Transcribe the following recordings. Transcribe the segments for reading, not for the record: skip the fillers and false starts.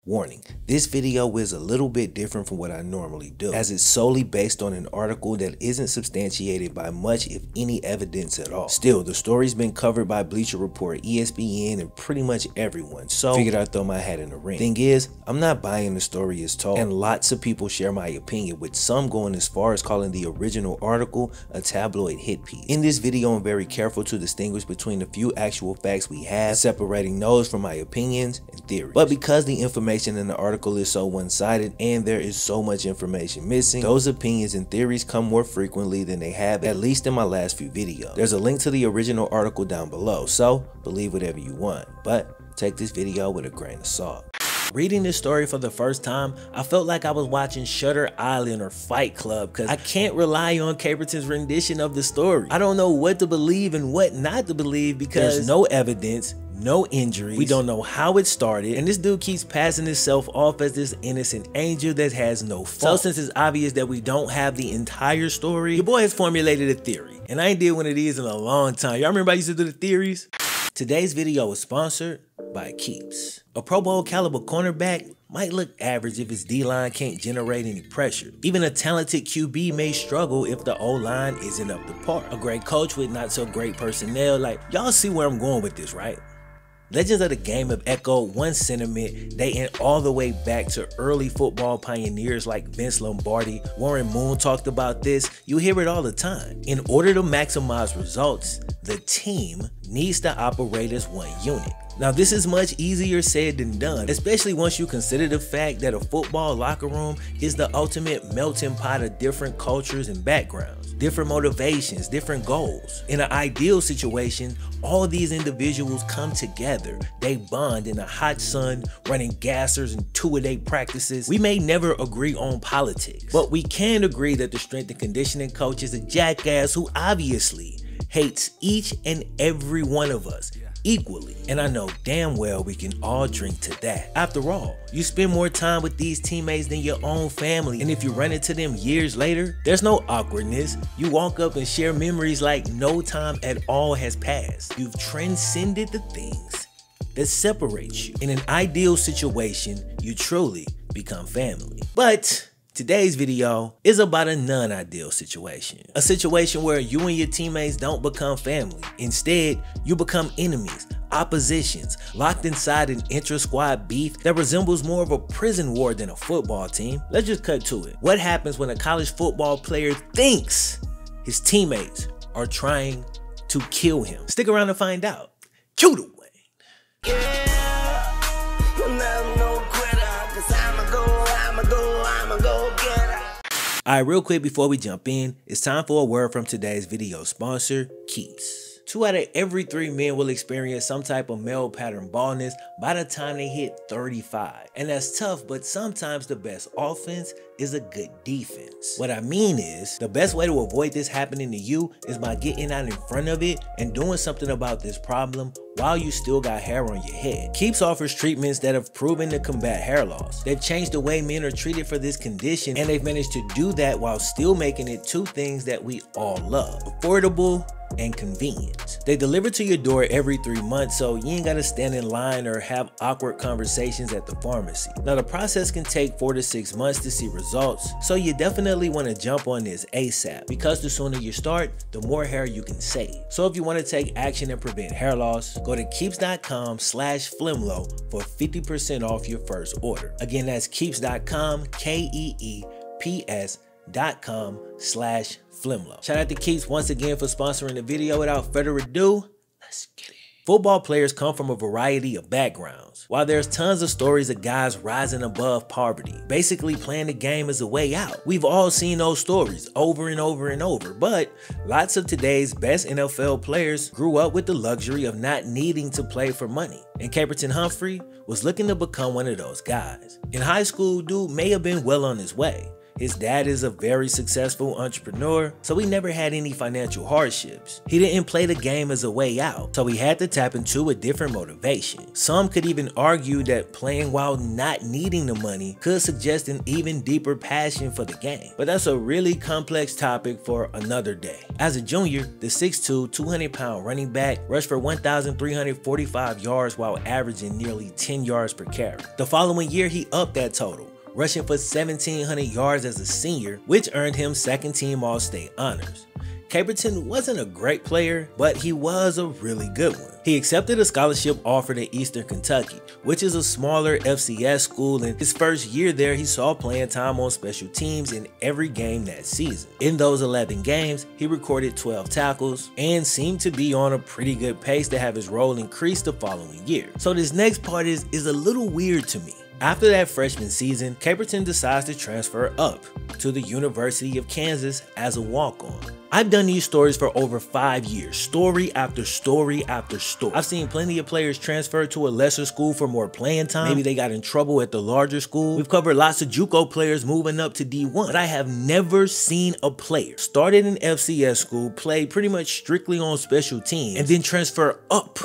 Warning, this video is a little bit different from what I normally do, as it's solely based on an article that isn't substantiated by much if any evidence at all. Still, the story's been covered by Bleacher Report, ESPN, and pretty much everyone, so figured I'd throw my hat in the ring. Thing is, I'm not buying the story as told, and lots of people share my opinion, with some going as far as calling the original article a tabloid hit piece. In this video, I'm very careful to distinguish between the few actual facts we have, separating those from my opinions and theories. But because the information in the article is so one-sided and there is so much information missing, those opinions and theories come more frequently than they have, at least in my last few videos. There's a link to the original article down below, so believe whatever you want, but take this video with a grain of salt. Reading this story for the first time, I felt like I was watching Shutter Island or Fight Club, because I can't rely on Caperton's rendition of the story. I don't know what to believe and what not to believe because there's no evidence, no injuries, we don't know how it started, and this dude keeps passing himself off as this innocent angel that has no fault. So since it's obvious that we don't have the entire story, your boy has formulated a theory, and I ain't did one of these in a long time. Y'all remember I used to do the theories? Today's video is sponsored by Keeps. A Pro Bowl caliber cornerback might look average if his D-line can't generate any pressure. Even a talented QB may struggle if the O-line isn't up to par. A great coach with not so great personnel, like, y'all see where I'm going with this, right? Legends of the game have echoed one sentiment dating all the way back to early football pioneers like Vince Lombardi. Warren Moon talked about this. You hear it all the time. In order to maximize results, the team needs to operate as one unit. Now, this is much easier said than done, especially once you consider the fact that a football locker room is the ultimate melting pot of different cultures and backgrounds, different motivations, different goals. In an ideal situation, all these individuals come together. They bond in the hot sun, running gassers and two-a-day practices. We may never agree on politics, but we can agree that the strength and conditioning coach is a jackass who obviously hates each and every one of us equally, and I know damn well we can all drink to that. After all, you spend more time with these teammates than your own family, and if you run into them years later, there's no awkwardness. You walk up and share memories like no time at all has passed. You've transcended the things that separate you. In an ideal situation, you truly become family. But today's video is about a non-ideal situation. A situation where you and your teammates don't become family. Instead, you become enemies, oppositions, locked inside an intra-squad beef that resembles more of a prison ward than a football team. Let's just cut to it. What happens when a college football player thinks his teammates are trying to kill him? Stick around to find out. Cue the Wayne. Alright, real quick before we jump in, it's time for a word from today's video sponsor, Keeps. 2 out of every 3 men will experience some type of male pattern baldness by the time they hit 35. And that's tough, but sometimes the best offense is a good defense. What I mean is, the best way to avoid this happening to you is by getting out in front of it and doing something about this problem while you still got hair on your head. Keeps offers treatments that have proven to combat hair loss. They've changed the way men are treated for this condition, and they've managed to do that while still making it 2 things that we all love: affordable and convenient. They deliver to your door every 3 months, so you ain't gotta stand in line or have awkward conversations at the pharmacy. Now, the process can take 4 to 6 months to see results, so you definitely want to jump on this ASAP, because the sooner you start, the more hair you can save. So if you want to take action and prevent hair loss, go to keeps.com/FlemLo for 50% off your first order. Again, that's keeps.com, KEEPS.com/FlemLo. Shout out to Keeps once again for sponsoring the video. Without further ado, let's get it. Football players come from a variety of backgrounds. While there's tons of stories of guys rising above poverty, basically playing the game as a way out. We've all seen those stories over and over and over, but lots of today's best NFL players grew up with the luxury of not needing to play for money. And Caperton Humphrey was looking to become one of those guys. In high school, dude may have been well on his way. His dad is a very successful entrepreneur, so he never had any financial hardships. He didn't play the game as a way out, so he had to tap into a different motivation. Some could even argue that playing while not needing the money could suggest an even deeper passion for the game, but that's a really complex topic for another day. As a junior, the 6'2", 200-pound running back rushed for 1,345 yards while averaging nearly 10 yards per carry. The following year, he upped that total, rushing for 1,700 yards as a senior, which earned him second-team All-State honors. Caperton wasn't a great player, but he was a really good one. He accepted a scholarship offered at Eastern Kentucky, which is a smaller FCS school, and his first year there he saw playing time on special teams in every game that season. In those 11 games, he recorded 12 tackles and seemed to be on a pretty good pace to have his role increase the following year. So this next part is a little weird to me. After that freshman season, Caperton decides to transfer up to the University of Kansas as a walk-on. I've done these stories for over 5 years, story after story after story. I've seen plenty of players transfer to a lesser school for more playing time. Maybe they got in trouble at the larger school. We've covered lots of JUCO players moving up to D1, but I have never seen a player started in FCS school, play pretty much strictly on special teams, and then transfer up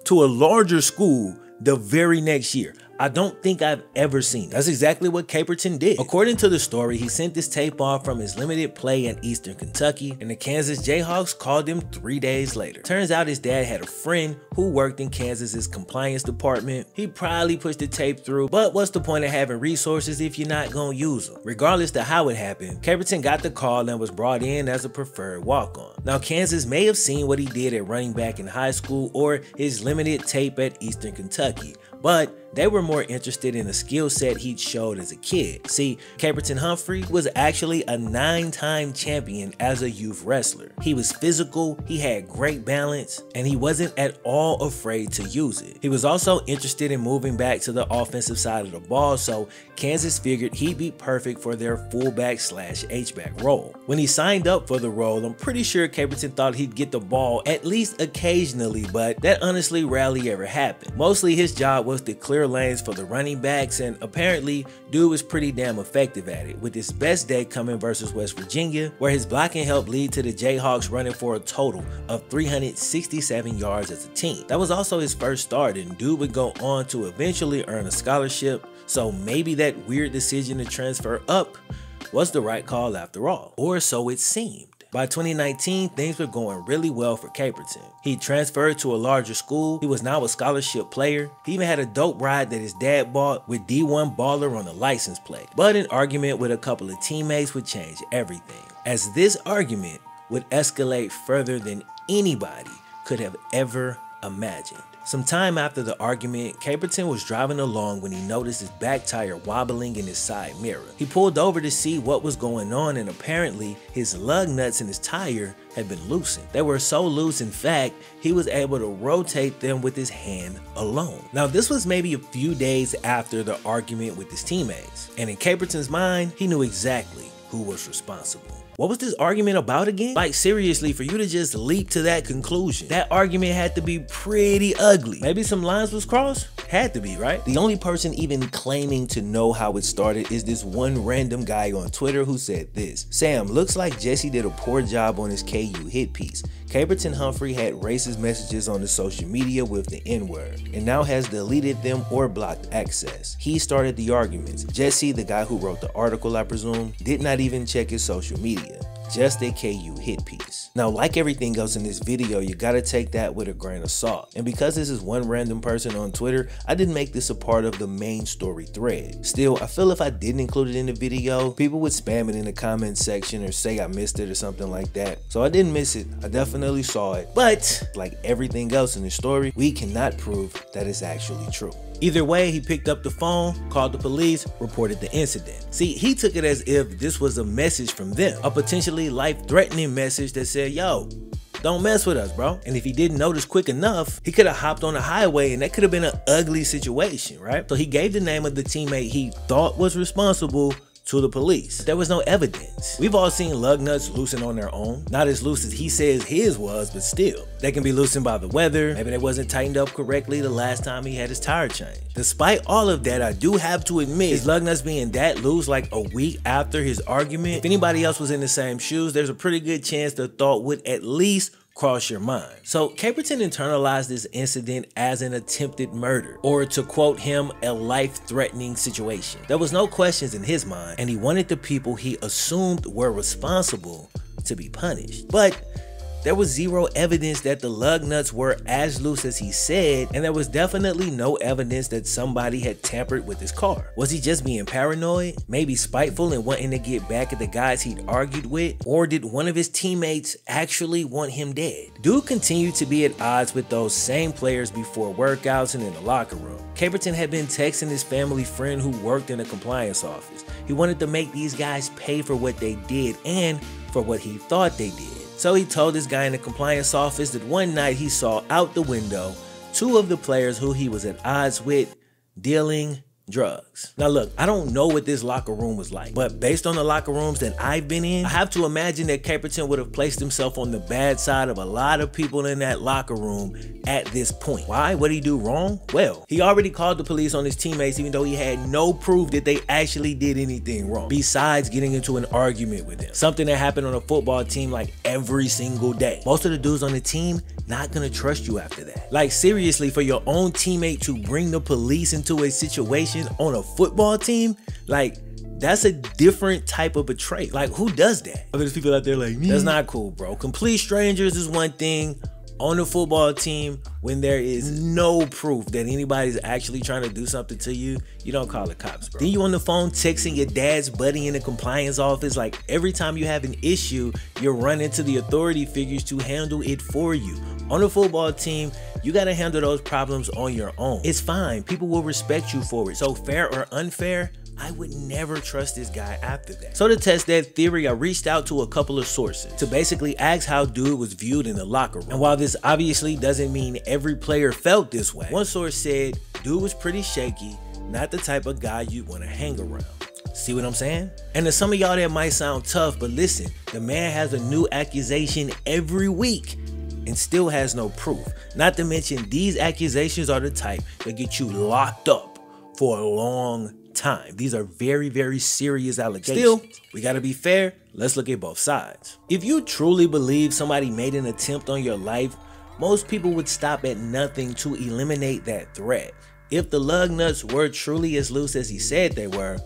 to a larger school the very next year. I don't think I've ever seen it. That's exactly what Caperton did. According to the story, he sent this tape off from his limited play at Eastern Kentucky, and the Kansas Jayhawks called him 3 days later. Turns out his dad had a friend who worked in Kansas's compliance department. He probably pushed the tape through, but what's the point of having resources if you're not gonna use them? Regardless to how it happened, Caperton got the call and was brought in as a preferred walk-on. Now, Kansas may have seen what he did at running back in high school or his limited tape at Eastern Kentucky, but they were more interested in the skill set he'd showed as a kid. See, Caperton Humphrey was actually a 9-time champion as a youth wrestler. He was physical, he had great balance, and he wasn't at all afraid to use it. He was also interested in moving back to the offensive side of the ball, so Kansas figured he'd be perfect for their fullback / H-back role. When he signed up for the role, I'm pretty sure Caperton thought he'd get the ball at least occasionally, but that honestly rarely ever happened. Mostly his job was to clear lanes for the running backs, and apparently dude was pretty damn effective at it, with his best day coming versus West Virginia, where his blocking helped lead to the Jayhawks running for a total of 367 yards as a team. That was also his first start, and dude would go on to eventually earn a scholarship, so maybe that weird decision to transfer up was the right call after all, or so it seemed. By 2019, things were going really well for Caperton. He transferred to a larger school. He was now a scholarship player. He even had a dope ride that his dad bought with D1 Baller on the license plate. But an argument with a couple of teammates would change everything, as this argument would escalate further than anybody could have ever imagined. Some time after the argument, Caperton was driving along when he noticed his back tire wobbling in his side mirror. He pulled over to see what was going on, and apparently his lug nuts in his tire had been loosened. They were so loose, in fact, he was able to rotate them with his hand alone. Now, this was maybe a few days after the argument with his teammates, and in Caperton's mind, he knew exactly who was responsible. What was this argument about again? Like, seriously, for you to just leap to that conclusion, that argument had to be pretty ugly. Maybe some lines was crossed? Had to be, right? The only person even claiming to know how it started is this one random guy on Twitter who said this: "Sam, looks like Jesse did a poor job on his KU hit piece. Caperton Humphrey had racist messages on the social media with the N-word and now has deleted them or blocked access. He started the arguments. Jesse, the guy who wrote the article I presume, did not even check his social media. Just a KU hit piece." Now, like everything else in this video, you gotta take that with a grain of salt. And because this is one random person on Twitter, I didn't make this a part of the main story thread. Still, I feel if I didn't include it in the video, people would spam it in the comment section or say I missed it or something like that. So I didn't miss it, I definitely saw it. But like everything else in the story, we cannot prove that it's actually true. Either way, he picked up the phone, called the police, reported the incident. See, he took it as if this was a message from them, a potentially life-threatening message that said, yo, don't mess with us, bro. And if he didn't notice quick enough, he could have hopped on the highway and that could have been an ugly situation, right? So he gave the name of the teammate he thought was responsible to the police. There was no evidence. We've all seen lug nuts loosen on their own. Not as loose as he says his was, but still. They can be loosened by the weather. Maybe they wasn't tightened up correctly the last time he had his tire changed. Despite all of that, I do have to admit, his lug nuts being that loose like a week after his argument, if anybody else was in the same shoes, there's a pretty good chance the thought would at least cross your mind. So Caperton internalized this incident as an attempted murder, or to quote him, a life-threatening situation. There was no questions in his mind, and he wanted the people he assumed were responsible to be punished. But there was zero evidence that the lug nuts were as loose as he said, and there was definitely no evidence that somebody had tampered with his car. Was he just being paranoid? Maybe spiteful and wanting to get back at the guys he'd argued with? Or did one of his teammates actually want him dead? Dude continued to be at odds with those same players before workouts and in the locker room. Caperton had been texting his family friend who worked in a compliance office. He wanted to make these guys pay for what they did and for what he thought they did. So he told this guy in the compliance office that one night he saw out the window 2 of the players who he was at odds with dealing drugs. Now look, I don't know what this locker room was like, but based on the locker rooms that I've been in, I have to imagine that Caperton would have placed himself on the bad side of a lot of people in that locker room at this point. Why? What did he do wrong? Well, he already called the police on his teammates even though he had no proof that they actually did anything wrong, besides getting into an argument with them. Something that happened on a football team like every single day. Most of the dudes on the team not gonna trust you after that. Like seriously, for your own teammate to bring the police into a situation on a football team, like that's a different type of betrayal. Like who does that? There's people out there like me. That's not cool, bro. Complete strangers is one thing. On a football team, when there is no proof that anybody's actually trying to do something to you, you don't call the cops, bro. Then you on the phone texting your dad's buddy in the compliance office. Like every time you have an issue, you're running to the authority figures to handle it for you. On a football team, you gotta handle those problems on your own. It's fine, people will respect you for it. So fair or unfair, I would never trust this guy after that. So to test that theory, I reached out to a couple of sources to basically ask how dude was viewed in the locker room. And while this obviously doesn't mean every player felt this way, one source said dude was pretty shaky, not the type of guy you'd want to hang around. See what I'm saying? And to some of y'all that might sound tough, but listen, the man has a new accusation every week and still has no proof. Not to mention these accusations are the type that get you locked up for a long time. These are very, very serious allegations. Still, we gotta be fair. Let's look at both sides. If you truly believe somebody made an attempt on your life, most people would stop at nothing to eliminate that threat. If the lug nuts were truly as loose as he said they were,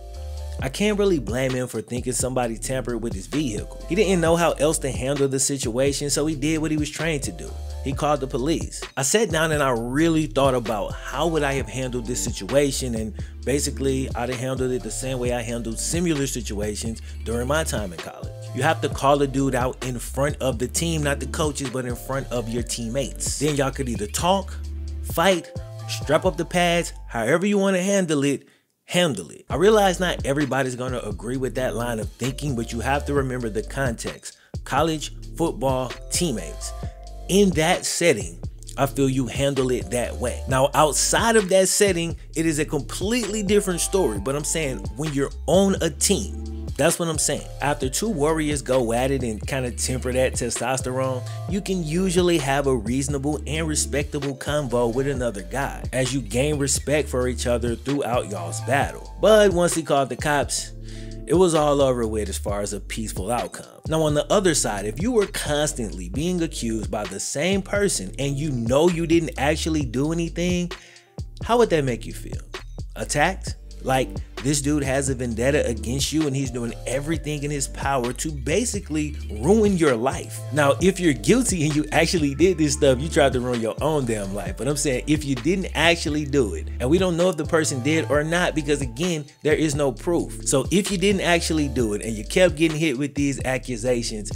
I can't really blame him for thinking somebody tampered with his vehicle. He didn't know how else to handle the situation, so he did what he was trained to do. He called the police. I sat down and I really thought about how would I have handled this situation, and basically I'd have handled it the same way I handled similar situations during my time in college. You have to call a dude out in front of the team, not the coaches, but in front of your teammates. Then y'all could either talk, fight, strap up the pads, however you want to handle it, handle it. I realize not everybody's gonna agree with that line of thinking, but you have to remember the context. College football teammates. In that setting, I feel you handle it that way. Now, outside of that setting, it is a completely different story, but I'm saying when you're on a team, that's what I'm saying. After 2 warriors go at it and kind of temper that testosterone, you can usually have a reasonable and respectable convo with another guy as you gain respect for each other throughout y'all's battle. But once he called the cops, it was all over with as far as a peaceful outcome. Now on the other side, if you were constantly being accused by the same person and you know you didn't actually do anything, how would that make you feel? Attacked? Like this dude has a vendetta against you and he's doing everything in his power to basically ruin your life. Now, if you're guilty and you actually did this stuff, you tried to ruin your own damn life. But I'm saying if you didn't actually do it, and we don't know if the person did or not because again, there is no proof. So if you didn't actually do it and you kept getting hit with these accusations,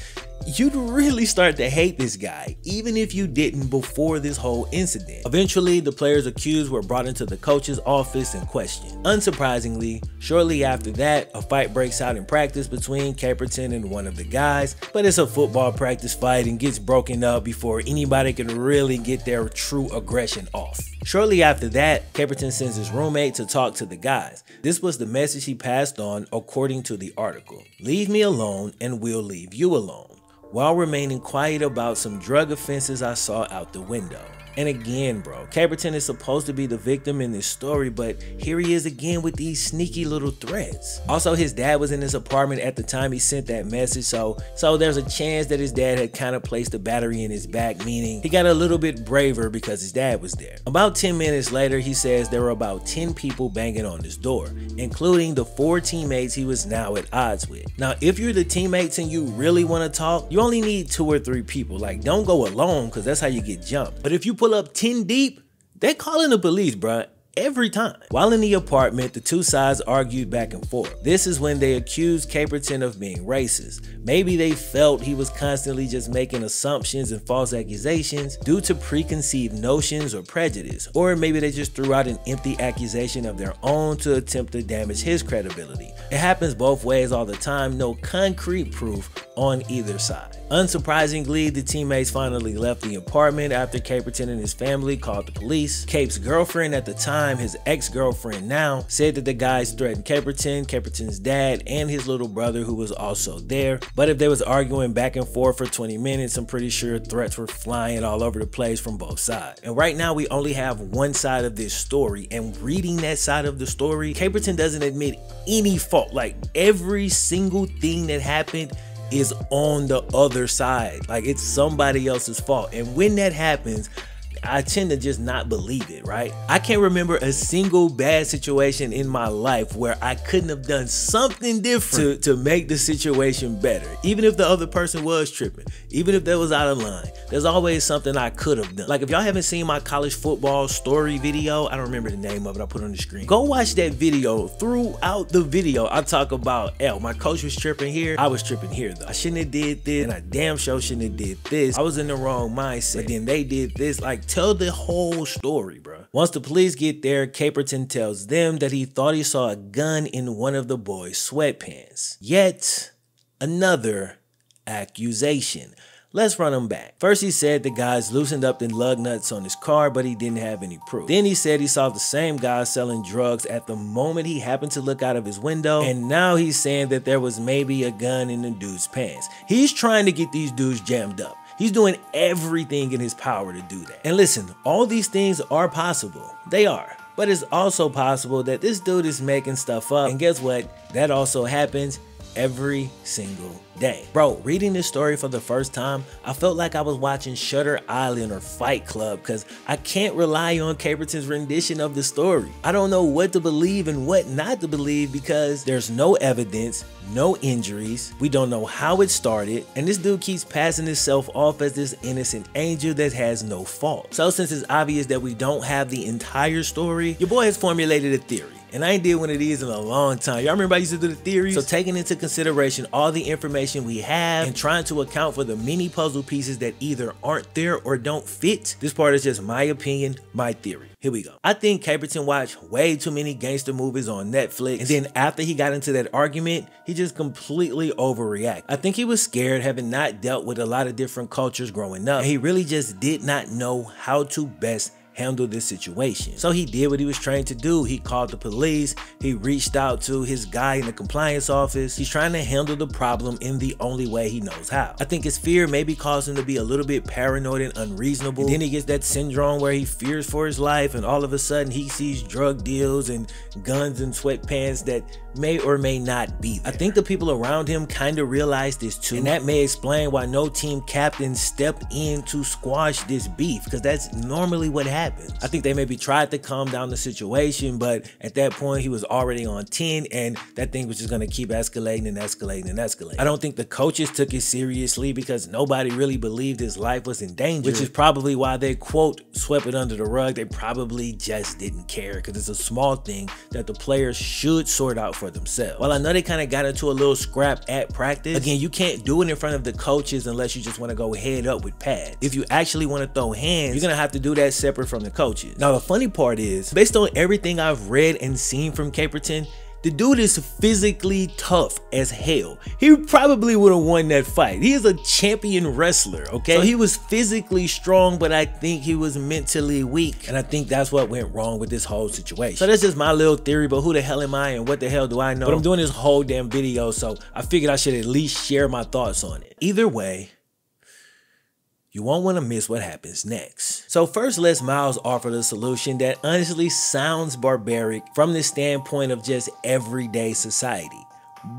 you'd really start to hate this guy, even if you didn't before this whole incident. Eventually, the players accused were brought into the coach's office and questioned. Unsurprisingly, shortly after that, a fight breaks out in practice between Caperton and one of the guys, but it's a football practice fight and gets broken up before anybody can really get their true aggression off. Shortly after that, Caperton sends his roommate to talk to the guys. This was the message he passed on according to the article. "Leave me alone and we'll leave you alone," while remaining quiet about some drug offenses I saw out the window. And again, bro, Caperton is supposed to be the victim in this story, but here he is again with these sneaky little threats. Also, his dad was in his apartment at the time he sent that message, so there's a chance that his dad had kind of placed a battery in his back, meaning he got a little bit braver because his dad was there. About 10 minutes later, he says there were about 10 people banging on his door, including the 4 teammates he was now at odds with. Now, if you're the teammates and you really want to talk, you only need 2 or 3 people. Like, don't go alone, because that's how you get jumped. But if you pull up 10 deep, they're calling the police, bruh. Every time. While in the apartment, the two sides argued back and forth. This is when they accused Caperton of being racist. Maybe they felt he was constantly just making assumptions and false accusations due to preconceived notions or prejudice. Or maybe they just threw out an empty accusation of their own to attempt to damage his credibility. It happens both ways all the time, no concrete proof on either side. Unsurprisingly, the teammates finally left the apartment after Caperton and his family called the police. Cape's girlfriend at the time, his ex-girlfriend now, said that the guys threatened Caperton, Caperton's dad, and his little brother who was also there. But if they was arguing back and forth for 20 minutes, I'm pretty sure threats were flying all over the place from both sides. And right now we only have one side of this story, and reading that side of the story, Caperton doesn't admit any fault. Like, every single thing that happened is on the other side. Like, it's somebody else's fault. And when that happens, I tend to just not believe it, right? I can't remember a single bad situation in my life where I couldn't have done something different to make the situation better. Even if the other person was tripping, even if they was out of line, there's always something I could have done. Like, if y'all haven't seen my college football story video, I don't remember the name of it, I put it on the screen. Go watch that video. Throughout the video, I talk about, my coach was tripping here, I was tripping here though. I shouldn't have did this, and I damn sure shouldn't have did this. I was in the wrong mindset, but then they did this. Like, tell the whole story, bro. Once the police get there, Caperton tells them that he thought he saw a gun in one of the boys' sweatpants. Yet another accusation. Let's run them back. First, he said the guys loosened up the lug nuts on his car, but he didn't have any proof. Then he said he saw the same guy selling drugs at the moment he happened to look out of his window. And now he's saying that there was maybe a gun in the dude's pants. He's trying to get these dudes jammed up. He's doing everything in his power to do that. And listen, all these things are possible. They are. But it's also possible that this dude is making stuff up. And guess what? That also happens every single day. Bro, reading this story for the first time, I felt like I was watching Shutter Island or Fight Club, because I can't rely on Caperton's rendition of the story. I don't know what to believe and what not to believe, because there's no evidence, no injuries, we don't know how it started, and this dude keeps passing himself off as this innocent angel that has no fault. So since it's obvious that we don't have the entire story, your boy has formulated a theory. And I ain't did one of these in a long time. Y'all remember I used to do the theories? So taking into consideration all the information we have and trying to account for the many puzzle pieces that either aren't there or don't fit, this part is just my opinion, my theory. Here we go. I think Caperton watched way too many gangster movies on Netflix, and then after he got into that argument, he just completely overreacted. I think he was scared, having not dealt with a lot of different cultures growing up, and he really just did not know how to best handle this situation. So he did what he was trained to do. He called the police. He reached out to his guy in the compliance office. He's trying to handle the problem in the only way he knows how. I think his fear maybe caused him to be a little bit paranoid and unreasonable. And then he gets that syndrome where he fears for his life, and all of a sudden he sees drug deals and guns and sweatpants that may or may not be there. I think the people around him kind of realized this too, and that may explain why no team captain stepped in to squash this beef, because that's normally what happens. happens. I think they maybe tried to calm down the situation, but at that point he was already on 10 and that thing was just gonna keep escalating and escalating and escalating. I don't think the coaches took it seriously because nobody really believed his life was in danger, which is probably why they, quote, swept it under the rug. They probably just didn't care because it's a small thing that the players should sort out for themselves. Well, I know they kind of got into a little scrap at practice. Again, you can't do it in front of the coaches unless you just want to go head up with pads. If you actually want to throw hands, you're gonna have to do that separate from the coaches. Now, the funny part is, based on everything I've read and seen from Caperton, the dude is physically tough as hell. He probably would have won that fight. He is a champion wrestler, okay? So he was physically strong, but I think he was mentally weak. And I think that's what went wrong with this whole situation. So that's just my little theory, but who the hell am I and what the hell do I know? But I'm doing this whole damn video, so I figured I should at least share my thoughts on it. Either way, you won't want to miss what happens next. So first, Les Miles offered a solution that honestly sounds barbaric from the standpoint of just everyday society.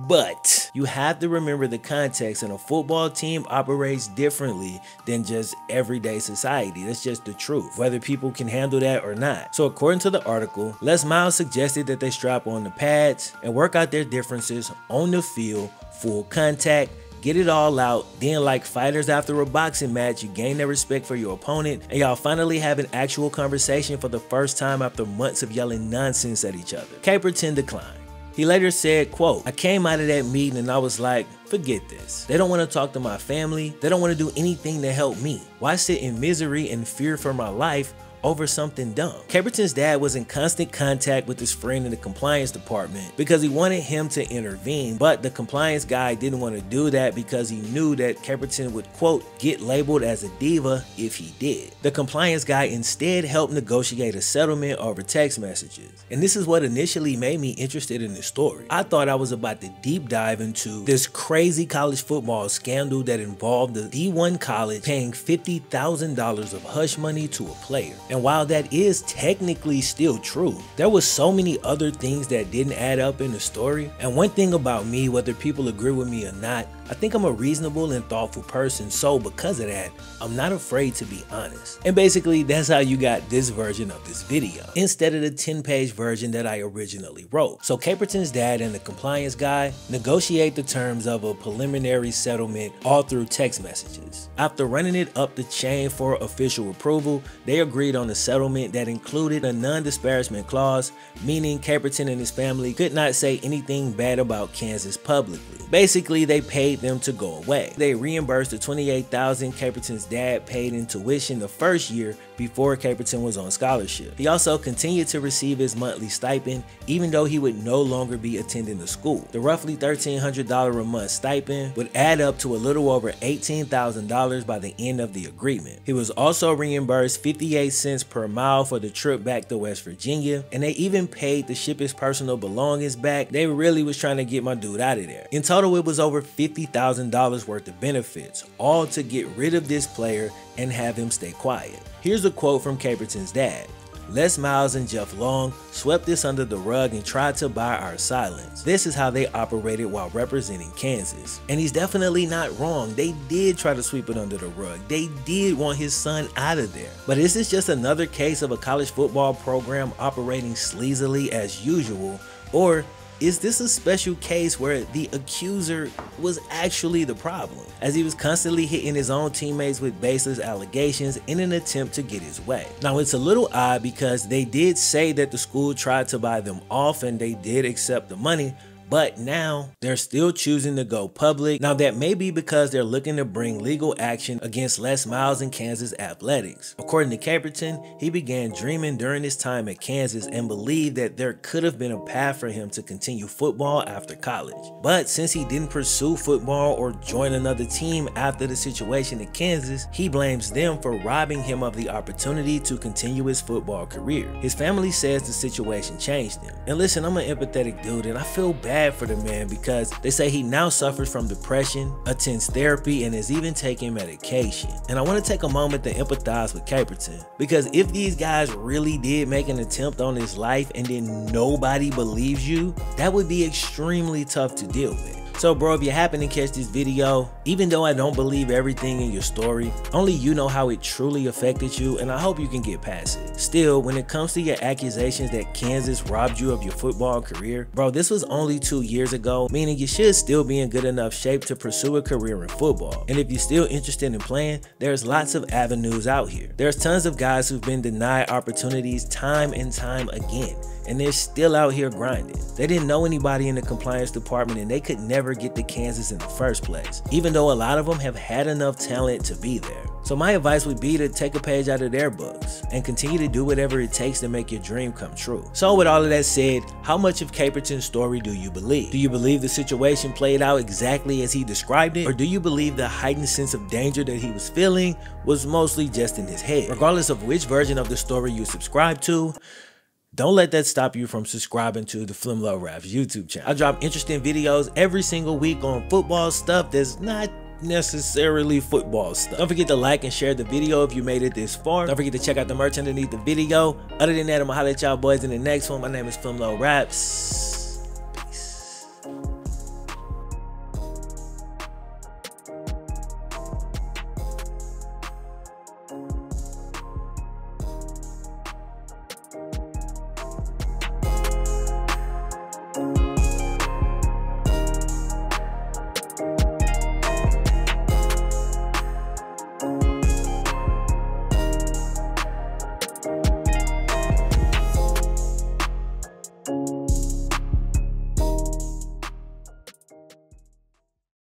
But you have to remember the context, and a football team operates differently than just everyday society. That's just the truth, whether people can handle that or not. So according to the article, Les Miles suggested that they strap on the pads and work out their differences on the field, full contact, get it all out, then like fighters after a boxing match, you gain their respect for your opponent, and y'all finally have an actual conversation for the first time after months of yelling nonsense at each other. Caperton declined. He later said, quote, "I came out of that meeting and I was like, forget this. They don't want to talk to my family. They don't want to do anything to help me. Why sit in misery and fear for my life over something dumb?" Caperton's dad was in constant contact with his friend in the compliance department because he wanted him to intervene, but the compliance guy didn't want to do that because he knew that Caperton would, quote, get labeled as a diva if he did. The compliance guy instead helped negotiate a settlement over text messages. And this is what initially made me interested in this story. I thought I was about to deep dive into this crazy college football scandal that involved the D1 college paying $50,000 of hush money to a player. And while that is technically still true, there was so many other things that didn't add up in the story. And one thing about me, whether people agree with me or not, I think I'm a reasonable and thoughtful person, so because of that, I'm not afraid to be honest. And basically, that's how you got this version of this video, instead of the 10-page version that I originally wrote. So Caperton's dad and the compliance guy negotiate the terms of a preliminary settlement all through text messages. After running it up the chain for official approval, they agreed on a settlement that included a non-disparagement clause, meaning Caperton and his family could not say anything bad about Kansas publicly. Basically, they paid them to go away. They reimbursed the $28,000 Caperton's dad paid in tuition the first year before Caperton was on scholarship. He also continued to receive his monthly stipend even though he would no longer be attending the school. The roughly $1,300 a month stipend would add up to a little over $18,000 by the end of the agreement. He was also reimbursed 58 cents per mile for the trip back to West Virginia, and they even paid to ship his personal belongings back. They really was trying to get my dude out of there. In total, it was over $50,000 worth of benefits, all to get rid of this player and have him stay quiet. Here's a quote from Caperton's dad. Les Miles and Jeff Long swept this under the rug and tried to buy our silence. This is how they operated while representing Kansas. And he's definitely not wrong. They did try to sweep it under the rug. They did want his son out of there. But is this just another case of a college football program operating sleazily as usual, or is this a special case where the accuser was actually the problem, as he was constantly hitting his own teammates with baseless allegations in an attempt to get his way? Now, it's a little odd because they did say that the school tried to buy them off and they did accept the money, but now they're still choosing to go public. Now, that may be because they're looking to bring legal action against Les Miles and Kansas athletics. According to Caperton, he began dreaming during his time at Kansas and believed that there could have been a path for him to continue football after college. But since he didn't pursue football or join another team after the situation at Kansas, he blames them for robbing him of the opportunity to continue his football career. His family says the situation changed him. And listen, I'm an empathetic dude and I feel bad for the man because they say he now suffers from depression, attends therapy, and is even taking medication. And I want to take a moment to empathize with Caperton, because if these guys really did make an attempt on his life and then nobody believes you, that would be extremely tough to deal with. So bro, if you happen to catch this video, even though I don't believe everything in your story, only you know how it truly affected you, and I hope you can get past it. Still, when it comes to your accusations that Kansas robbed you of your football career, bro, this was only 2 years ago, meaning you should still be in good enough shape to pursue a career in football. And if you're still interested in playing, there's lots of avenues out here. There's tons of guys who've been denied opportunities time and time again, and they're still out here grinding. They didn't know anybody in the compliance department, and they could never get to Kansas in the first place, even though a lot of them have had enough talent to be there. So my advice would be to take a page out of their books and continue to do whatever it takes to make your dream come true. So with all of that said, how much of Caperton's story do you believe? Do you believe the situation played out exactly as he described it? Or do you believe the heightened sense of danger that he was feeling was mostly just in his head? Regardless of which version of the story you subscribe to, don't let that stop you from subscribing to the FlemLo Raps YouTube channel. I drop interesting videos every single week on football stuff that's not necessarily football stuff. Don't forget to like and share the video if you made it this far. Don't forget to check out the merch underneath the video. Other than that, I'm gonna holler at y'all boys in the next one. My name is FlemLo Raps.